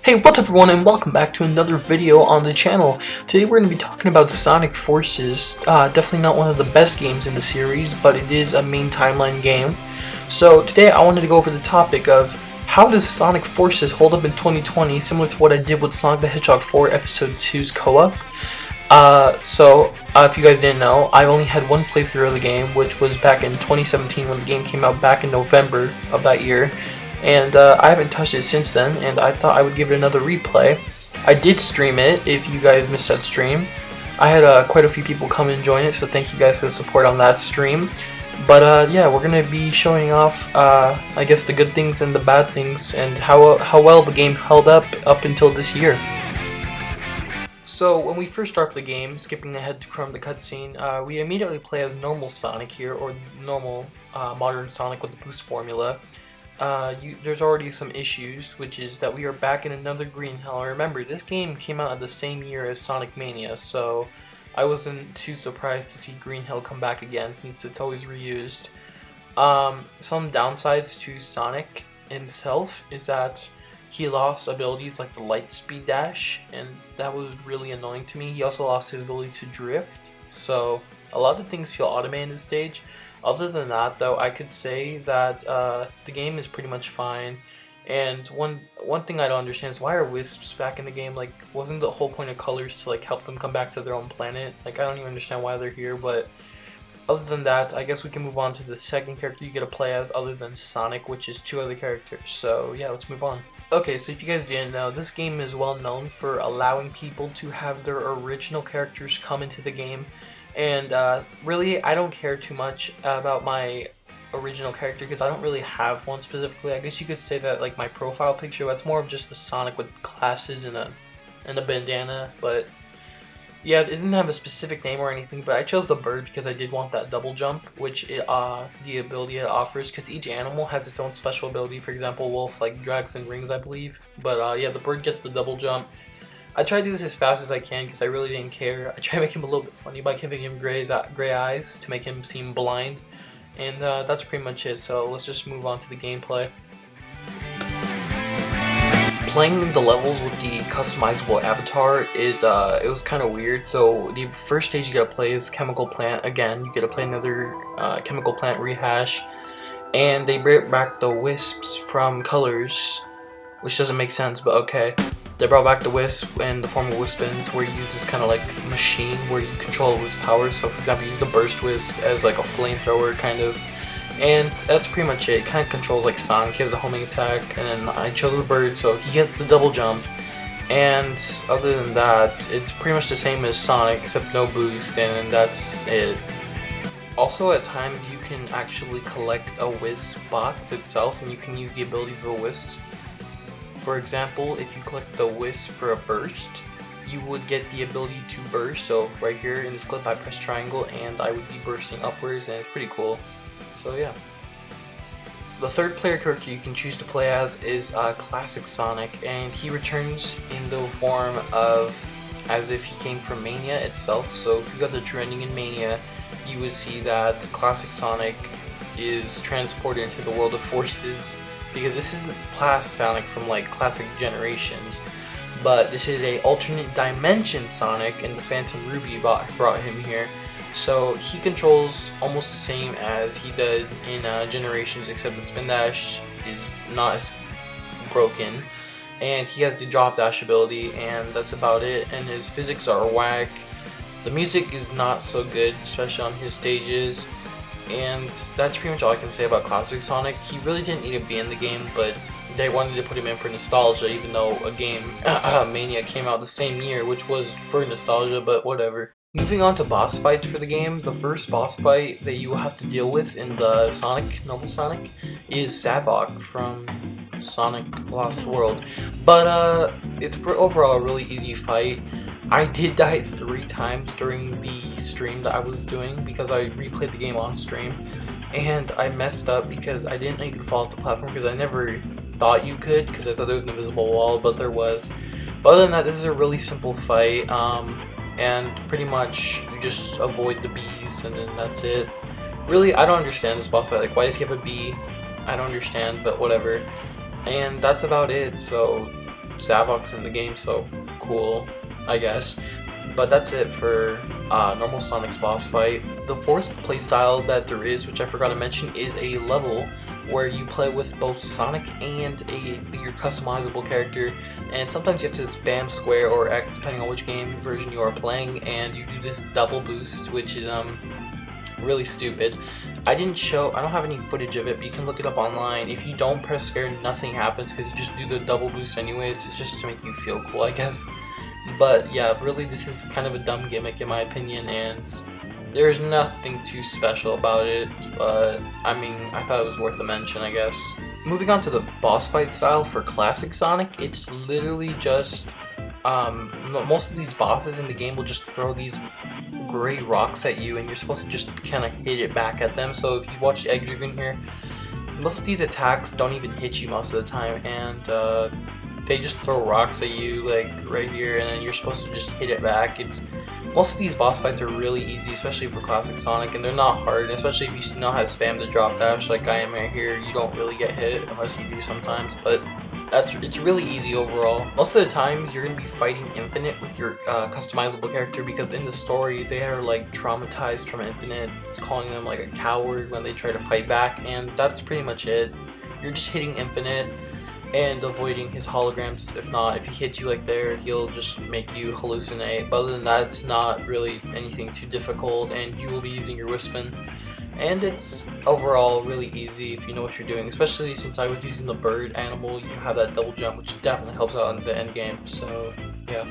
Hey, what's up everyone, and welcome back to another video on the channel. Today we're going to be talking about Sonic Forces. Definitely not one of the best games in the series, but it is a main timeline game. So today I wanted to go over the topic of how does Sonic Forces hold up in 2020, similar to what I did with Sonic the Hedgehog 4 Episode 2's co-op. If you guys didn't know, I only had one playthrough of the game, which was back in 2017 when the game came out back in November of that year. And I haven't touched it since then, and I thought I would give it another replay. I did stream it, if you guys missed that stream. I had quite a few people come and join it, so thank you guys for the support on that stream. But yeah, we're going to be showing off, I guess, the good things and the bad things, and how well the game held up until this year. So when we first start the game, skipping ahead from the cutscene, we immediately play as normal Sonic here, or normal modern Sonic with the boost formula. There's already some issues, which is that we are back in another Green Hell. Remember, this game came out at the same year as Sonic Mania, so I wasn't too surprised to see Green Hell come back again, since it's always reused. Some downsides to Sonic himself is that he lost abilities like the light speed dash, and that was really annoying to me. He also lost his ability to drift, so a lot of things feel automated in this stage. Other than that, though, I could say that the game is pretty much fine. And one thing I don't understand is, why are wisps back in the game? Like, wasn't the whole point of colors to like help them come back to their own planet? Like, I don't even understand why they're here. But other than that, I guess we can move on to the second character you get to play as, other than Sonic, which is two other characters. So yeah, let's move on. Okay, so if you guys didn't know, this game is well known for allowing people to have their original characters come into the game. And really, I don't care too much about my original character because I don't really have one specifically. I guess you could say that like my profile picture, that's more of just the Sonic with glasses and a bandana. But yeah, it doesn't have a specific name or anything. But I chose the bird because I did want that double jump, which the ability it offers. Because each animal has its own special ability. For example, wolf like drags and rings, I believe. But yeah, the bird gets the double jump. I tried to do this as fast as I can because I really didn't care. I tried to make him a little bit funny by giving him gray eyes to make him seem blind. And that's pretty much it, so let's just move on to the gameplay. Playing the levels with the customizable avatar is, it was kind of weird. So the first stage you gotta play is Chemical Plant. Again, you gotta play another Chemical Plant rehash. And they brought back the wisps from Colors, which doesn't make sense, but okay. They brought back the wisp in the form of Wispins, where you use this kind of like machine where you control wisp power. So for example, you use the burst wisp as like a flamethrower kind of. And that's pretty much it. It kind of controls like Sonic. He has the homing attack, and then I chose the bird, so he gets the double jump. And other than that, it's pretty much the same as Sonic, except no boost, and that's it. Also, at times you can actually collect a wisp box itself, and you can use the abilities of a wisp. For example, if you collect the wisp for a burst, you would get the ability to burst. So right here in this clip, I press triangle and I would be bursting upwards, and it's pretty cool. So yeah. The third player character you can choose to play as is Classic Sonic, and he returns in the form of as if he came from Mania itself. So if you got the true ending in Mania, you would see that Classic Sonic is transported into the world of Forces. Because this isn't past Sonic from like classic generations, but this is a alternate dimension Sonic, and the Phantom Ruby brought him here. So he controls almost the same as he did in Generations, except the spin dash is not as broken, and he has the drop dash ability, and that's about it. And his physics are whack. The music is not so good, especially on his stages. And that's pretty much all I can say about Classic Sonic. He really didn't need to be in the game, but they wanted to put him in for nostalgia, even though a game, Mania, came out the same year, which was for nostalgia, but whatever. Moving on to boss fights for the game, the first boss fight that you will have to deal with in the normal Sonic, is Savok from Sonic Lost World. But it's overall a really easy fight. I did die 3 times during the stream that I was doing because I replayed the game on stream, and I messed up because I didn't know you could fall off the platform, because I never thought you could, because I thought there was an invisible wall, but there was. But other than that, this is a really simple fight, and pretty much you just avoid the bees, and then that's it. Really, I don't understand this boss fight. Like, why does he have a bee? I don't understand, but whatever. And that's about it. So Zavok's in the game, so cool, I guess. But that's it for normal Sonic's boss fight. The fourth playstyle that there is, which I forgot to mention, is a level where you play with both Sonic and your customizable character, and sometimes you have to spam square or X depending on which game version you are playing, and you do this double boost, which is really stupid. I don't have any footage of it, but you can look it up online. If you don't press square, nothing happens because you just do the double boost anyways. It's just to make you feel cool, I guess. But yeah, really this is kind of a dumb gimmick in my opinion, and there's nothing too special about it, but I mean, I thought it was worth a mention, I guess. Moving on to the boss fight style for classic Sonic, it's literally just most of these bosses in the game will just throw these gray rocks at you, and you're supposed to just kind of hit it back at them. So if you watch Egg Dragoon here, most of these attacks don't even hit you most of the time, and they just throw rocks at you like right here, and then you're supposed to just hit it back. Most of these boss fights are really easy, especially for classic Sonic, and they're not hard, and especially if you know how to spam the drop dash like I am right here, you don't really get hit unless you do sometimes, but it's really easy overall. Most of the times you're going to be fighting Infinite with your customizable character, because in the story they are like traumatized from Infinite. It's calling them like a coward when they try to fight back, and that's pretty much it. You're just hitting Infinite and avoiding his holograms. If he hits you like there, he'll just make you hallucinate. But other than that, it's not really anything too difficult, and you will be using your Whispin. And it's overall really easy if you know what you're doing, especially since I was using the bird animal. You have that double jump, which definitely helps out in the end game, so yeah.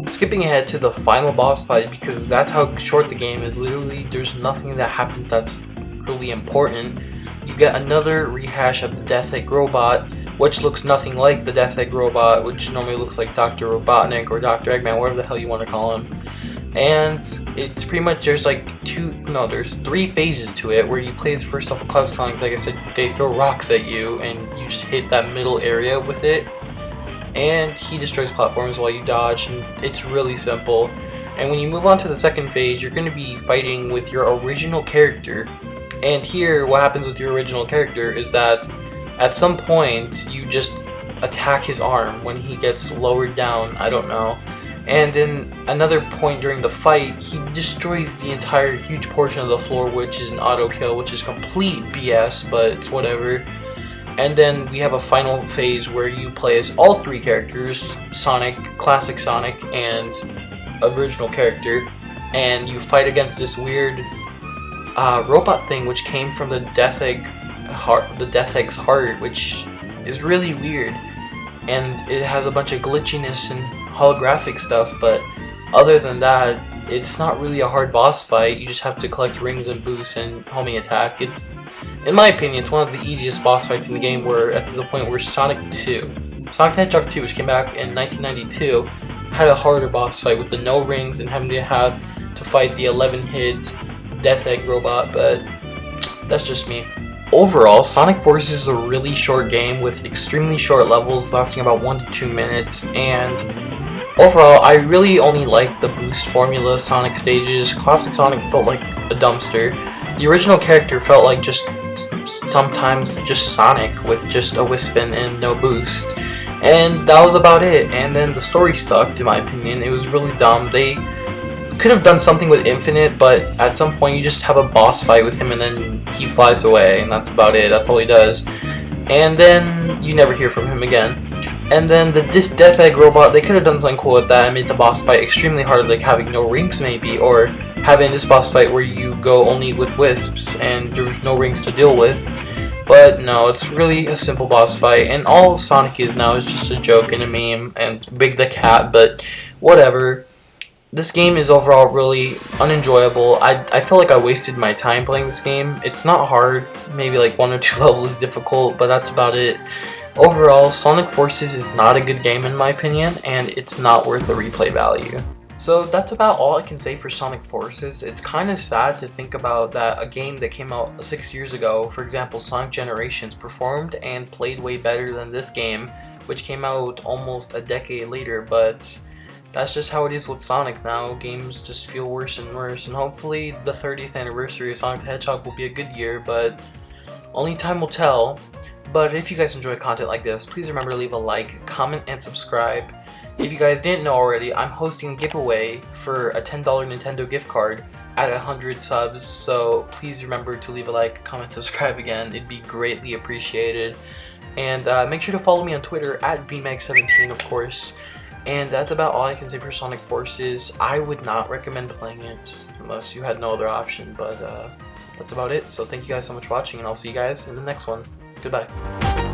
Skipping ahead to the final boss fight, because that's how short the game is. Literally, there's nothing that happens that's really important. You get another rehash of the Death Egg Robot, which looks nothing like the Death Egg Robot, which normally looks like Dr. Robotnik or Dr. Eggman, whatever the hell you want to call him. And it's pretty much, there's three phases to it, where you play as first off a classic Sonic. Like I said, they throw rocks at you, and you just hit that middle area with it, and he destroys platforms while you dodge, and it's really simple. And when you move on to the second phase, you're going to be fighting with your original character. And here, what happens with your original character is that at some point, you just attack his arm when he gets lowered down, I don't know. And in another point during the fight, he destroys the entire huge portion of the floor, which is an auto kill, which is complete BS, but it's whatever. And then we have a final phase where you play as all three characters, Sonic, Classic Sonic, and original character, and you fight against this weird robot thing which came from the Death Egg's heart, which is really weird, and it has a bunch of glitchiness and holographic stuff, but other than that, it's not really a hard boss fight. You just have to collect rings and boosts and homing attack. In my opinion, it's one of the easiest boss fights in the game, where to the point where Sonic the Hedgehog 2, which came back in 1992, had a harder boss fight with the no rings and having to fight the 11-hit Death Egg Robot, but that's just me. Overall, Sonic Forces is a really short game with extremely short levels lasting about 1 to 2 minutes, and overall, I really only like the boost formula Sonic stages. Classic Sonic felt like a dumpster. The original character felt like sometimes just Sonic with just a Whispin and no boost. And that was about it. And then the story sucked, in my opinion. It was really dumb. They could have done something with Infinite, but at some point you just have a boss fight with him and then he flies away, and that's about it. That's all he does. And then you never hear from him again. And then this Death Egg Robot, they could have done something cool with that and made the boss fight extremely hard, like having no rings maybe, or having this boss fight where you go only with wisps and there's no rings to deal with. But no, it's really a simple boss fight, and all Sonic is now is just a joke and a meme and Big the Cat, but whatever. This game is overall really unenjoyable. I feel like I wasted my time playing this game. It's not hard, maybe like 1 or 2 levels is difficult, but that's about it. Overall, Sonic Forces is not a good game in my opinion, and it's not worth the replay value. So that's about all I can say for Sonic Forces. It's kind of sad to think about that a game that came out 6 years ago, for example Sonic Generations, performed and played way better than this game, which came out almost a decade later, but that's just how it is with Sonic now. Games just feel worse and worse, and hopefully the 30th anniversary of Sonic the Hedgehog will be a good year, but only time will tell. But if you guys enjoy content like this, please remember to leave a like, comment, and subscribe. If you guys didn't know already, I'm hosting a giveaway for a $10 Nintendo gift card at 100 subs, so please remember to leave a like, comment, subscribe again. It'd be greatly appreciated. And make sure to follow me on Twitter at VMAG17, of course. And that's about all I can say for Sonic Forces. I would not recommend playing it unless you had no other option, but that's about it. So thank you guys so much for watching, and I'll see you guys in the next one. Goodbye.